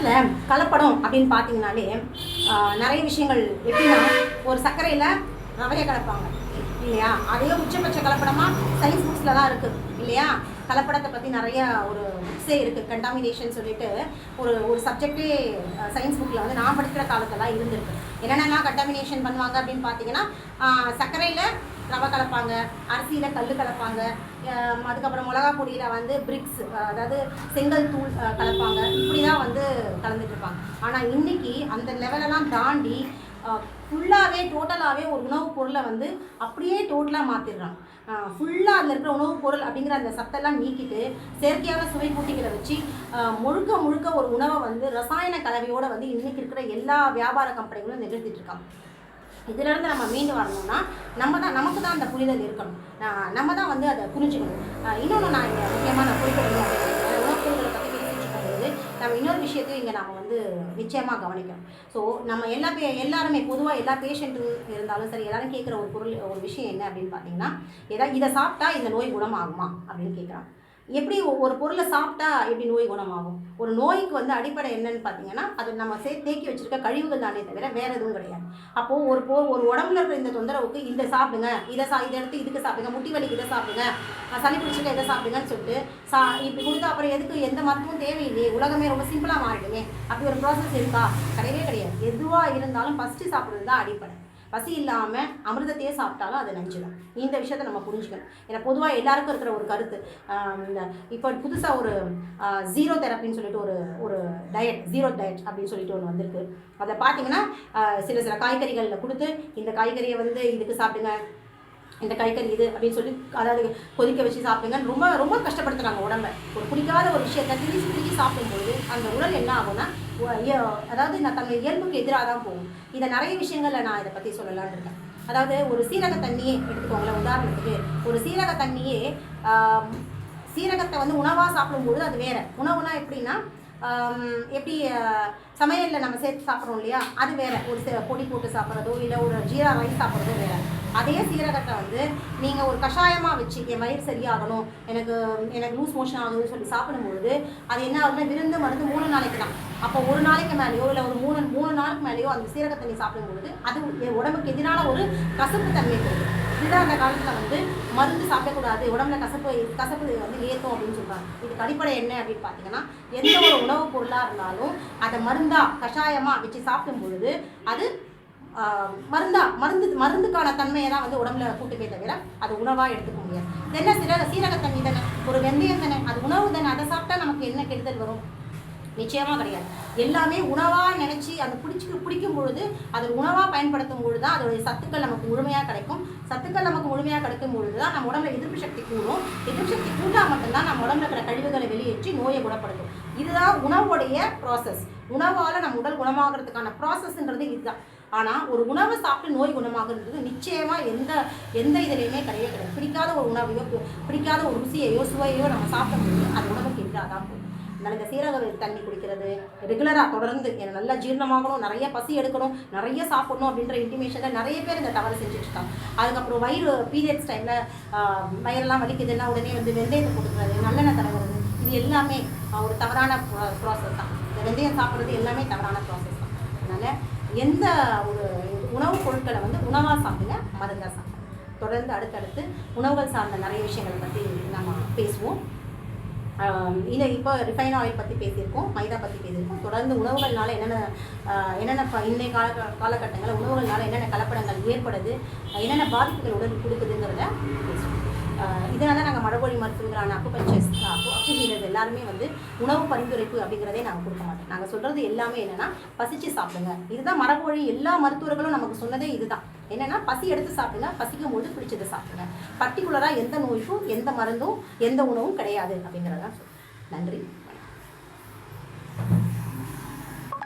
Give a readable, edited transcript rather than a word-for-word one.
உணவில் கலப்படம் அப்படின்னு பார்த்தீங்கன்னாலே நிறைய விஷயங்கள் எப்படின்னா ஒரு சர்க்கரையில் ரவையை கலப்பாங்க இல்லையா, அதே உச்சபட்ச கலப்படமாக சயின்ஸ் புக்ஸில் தான் இருக்குது இல்லையா. கலப்படத்தை பற்றி நிறைய ஒரு புக்ஸே இருக்குது, கண்டாமினேஷன் சொல்லிட்டு ஒரு ஒரு சப்ஜெக்டே சயின்ஸ் புக்கில் வந்து நான் படிக்கிற காலத்தெல்லாம் இருந்திருக்கு. என்னென்னலாம் கண்டாமினேஷன் பண்ணுவாங்க அப்படின்னு பார்த்தீங்கன்னா, சர்க்கரையில் ரவை கலப்பாங்க, அரிசியில் கல் கலப்பாங்க, அதுக்கப்புறம் மிளகா பொடியில் வந்து பிரிக்ஸ் அதாவது செங்கல் தூள் கலப்பாங்க. இப்படி தான் வந்து கலந்துட்டு இருப்பாங்க. ஆனால் இன்றைக்கி அந்த லெவலெல்லாம் தாண்டி ஃபுல்லாகவே டோட்டலாகவே ஒரு உணவுப் பொருளை வந்து அப்படியே டோட்டலாக மாற்றிடுறாங்க. ஃபுல்லாக அதில் இருக்கிற உணவுப் பொருள் அப்படிங்கிற அந்த சத்தெல்லாம் நீக்கிட்டு செயற்கையான சுவை கூட்டிகளை வச்சு முழுக்க முழுக்க ஒரு உணவை வந்து ரசாயன கலவையோடு வந்து இன்றைக்கி இருக்கிற எல்லா வியாபார கம்பெனிகளும் நிகழ்த்திட்டு இருக்காங்க. இதிலேருந்து நம்ம மீண்டு வரணும்னா நமக்கு தான் அந்த புரிதல் இருக்கணும், நம்ம தான் வந்து அதை புரிஞ்சுக்கணும். இன்னொன்று நான் இங்கே முக்கியமாக நான் குறிப்பிடணும் அப்படின்னு உணவுப் பொருட்களை பற்றி பேசிட்டு இருக்கும்போது நம்ம இன்னொரு விஷயத்தையும் இங்கே நம்ம வந்து நிச்சயமாக கவனிக்கணும். ஸோ நம்ம எல்லாருமே பொதுவாக எல்லா பேஷண்ட்டு இருந்தாலும் சரி எல்லாரும் கேட்குற ஒரு விஷயம் என்ன அப்படின்னு பார்த்தீங்கன்னா, இதை சாப்பிட்டா இந்த நோய் குணமாகுமா அப்படின்னு கேட்குறாங்க. எப்படி ஒரு பொருளை சாப்பிட்டா எப்படி நோய் குணமாகும்? ஒரு நோய்க்கு வந்து அடிப்படை என்னன்னு பார்த்தீங்கன்னா, அது நம்ம தேக்கி வச்சுருக்க கழிவுகள் தானே தவிர வேறு எதுவும் கிடையாது. அப்போது ஒரு உடம்புல இருக்கிற இந்த தொந்தரவுக்கு இதை சாப்பிடுங்க, இதை எடுத்து இதுக்கு சாப்பிடுங்க, முட்டி வலிக்கு இதை சாப்பிடுங்க, சளி பிடிச்சிட்டு இதை சாப்பிடுங்கன்னு சொல்லிட்டு இப்படி கொடுத்தா அப்புறம் எதுக்கு எந்த மருத்துவம் தேவையில்லையே, உலகமே ரொம்ப சிம்பிளாக மாறிடுமே, அப்படி ஒரு ப்ராசஸ் இருக்கா? கிடையவே கிடையாது. எதுவாக இருந்தாலும் ஃபஸ்ட்டு சாப்பிட்றது தான் அடிப்படை. பசி இல்லாமல் அமிர்தத்தையே சாப்பிட்டாலும் அதை நஞ்சுதான். இந்த விஷயத்தை நம்ம புரிஞ்சுக்கணும். ஏன்னா பொதுவாக எல்லாருக்கும் இருக்கிற ஒரு கருத்து, இப்போ புதுசாக ஒரு ஜீரோ தெரப்பின்னு சொல்லிட்டு ஒரு டயட், ஜீரோ டயட் அப்படின்னு சொல்லிட்டு ஒன்று வந்திருக்கு. அதை பார்த்தீங்கன்னா சில காய்கறிகளில் கொடுத்து இந்த காய்கறியை வந்து இதுக்கு சாப்பிடுங்க, இந்த காய்கறி இது அப்படின்னு சொல்லி அதாவது கொதிக்க வச்சு சாப்பிடுங்கன்னு ரொம்ப ரொம்ப கஷ்டப்படுத்துகிறாங்க உடம்பை. ஒரு பிடிக்காத ஒரு விஷயத்தை திருச்சி சாப்பிடும்போது அந்த உடல் என்ன ஆகும்னா, அதாவது நான் தன்னுடைய இயல்புக்கு எதிராக தான் போகும். இதை நிறைய விஷயங்களில் நான் இதை பற்றி சொல்லலான்னு இருக்கேன். அதாவது ஒரு சீரக தண்ணியே எடுத்துக்கோங்களேன். உதாரணத்துக்கு ஒரு சீரக தண்ணியே சீரகத்தை வந்து உணவாக சாப்பிடும்போது அது வேறு. உணவுனா எப்படின்னா, எப்படி சமையலில் நம்ம சேர்த்து சாப்பிட்றோம் இல்லையா, அது வேறு. ஒரு பொடி போட்டு சாப்பிட்றதோ இல்லை ஒரு ஜீரா ரைஸ் சாப்பிட்றதோ வேறு. அதே சீரகத்தை வந்து நீங்கள் ஒரு கஷாயமாக வச்சு என் வயிறு சரியாகணும், எனக்கு லூஸ் மோஷன் ஆகுதுன்னு சொல்லி சாப்பிடும்பொழுது அது என்ன ஆகுதுன்னா, விருந்து மருந்து 3 நாளைக்கு தான். அப்போ ஒரு நாளைக்கு மேலேயோ இல்லை ஒரு மூணு நாளுக்கு மேலேயோ அந்த சீரக தண்ணி சாப்பிடும்பொழுது அது உடம்புக்கு எதிரான ஒரு கசப்பு தன்மை கொடுக்கும். இதுதான் அந்த காலத்தில் வந்து மருந்து சாப்பிடக்கூடாது, உடம்புல கசப்பு வந்து ஏற்றும் அப்படின்னு சொல்கிறாங்க. இதுக்கு அடிப்படை என்ன அப்படின்னு பார்த்தீங்கன்னா, எந்த ஒரு உணவுப் பொருளாக இருந்தாலும் அதை கஷாயமாக வச்சு சாப்பிடும் பொழுது அது மருந்துக்கான தன்மையை தான் வந்து உடம்புல கூட்டுமே தவிர அது உணவாக எடுத்துக்க முடியாது. இது என்ன சீரக தண்ணி தானே, ஒரு வெந்தயம் தானே, அது உணவு தானே, அதை சாப்பிட்டா நமக்கு என்ன கெடுதல் வரும்? நிச்சயமாக கிடையாது. எல்லாமே உணவாக நினச்சி அந்த பிடிக்கும் பொழுது அது உணவாக பயன்படுத்தும் பொழுது தான் அதோடைய சத்துக்கள் நமக்கு முழுமையாக கிடைக்கும். சத்துக்கள் நமக்கு முழுமையாக கிடைக்கும் பொழுது தான் நம்ம உடம்புல எதிர்ப்பு சக்தி கூடும். எதிர்ப்பு சக்தி கூட்டால் மட்டும்தான் நம்ம உடம்புல இருக்கிற கழிவுகளை வெளியேற்றி நோயை குணப்படுத்தும். இதுதான் உணவுடைய ப்ராசஸ். உணவால் நம்ம உடல் குணமாகிறதுக்கான ப்ராசஸ்ன்றது இதுதான். ஆனால் ஒரு உணவை சாப்பிட்டு நோய் குணமாகுன்றது நிச்சயமாக எந்த இதுலேயுமே கிடையாது. பிடிக்காத ஒரு உணவையோ பிடிக்காத ஒரு ருசியையோ சுவையோ நம்ம சாப்பிடும்போது அது உணவுக்கு எதிராக தான் போகும். அதனால் இந்த சீரக தண்ணி குடிக்கிறது ரெகுலராக தொடர்ந்து எனக்கு நல்லா ஜீரணமாகணும், நிறைய பசி எடுக்கணும், நிறைய சாப்பிடணும் அப்படின்ற இன்டிமேஷனில் நிறைய பேர் இந்த தவறு செஞ்சுட்ருக்காங்க. அதுக்கப்புறம் வயிறு பீரியட்ஸ் டைமில் வயிறெல்லாம் வலிக்குதுன்னா உடனே வந்து வெந்தயத்தை கொடுக்குறது, நல்லெண்ணெய் தடவுறது, இது எல்லாமே ஒரு தவறான ப்ராசஸ் தான். இந்த வெந்தயம் சாப்பிட்றது எல்லாமே தவறான ப்ராசஸ் தான். அதனால் எந்த ஒரு உணவுப் பொருட்களை வந்து உணவாக சாப்பிடுங்க, மருந்தாக சாப்பிடுங்க. தொடர்ந்து அடுத்தடுத்து உணவுகள் சார்ந்த நிறைய விஷயங்களை பற்றி நம்ம பேசுவோம். இப்போ ரிஃபைன் ஆயில் பற்றி பேசியிருக்கோம், மைதா பற்றி பேசியிருக்கோம். தொடர்ந்து உணவுகள்னால என்னென்ன இன்றைய காலகட்டங்களில் உணவுகள்னால என்னென்ன கலப்படங்கள் ஏற்படுது, என்னென்ன பாதிப்புகள் உடல் கொடுக்குதுங்கிறத பேசுவோம். இதனால் நாங்கள் மரபொழி மருத்துவங்களான அக்குஹீலர்ஸ் எல்லாருமே வந்து உணவு பரிந்துரைப்பு அப்படிங்கிறதே நாங்கள் கொடுக்க மாட்டோம். நாங்கள் சொல்கிறது எல்லாமே என்னென்னா, பசிச்சு சாப்பிடுங்க. இதுதான் மரபொழி. எல்லா மருத்துவர்களும் நமக்கு சொன்னதே இதுதான். என்னென்னா, பசி எடுத்து சாப்பிடுங்க, பசிக்கும் போது பிடிச்சதை சாப்பிடுங்க. பர்டிகுலராக எந்த நோய்க்கும் எந்த மருந்தும் எந்த உணவும் கிடையாது அப்படிங்கிறதான் சொல்லுங்கள். நன்றி.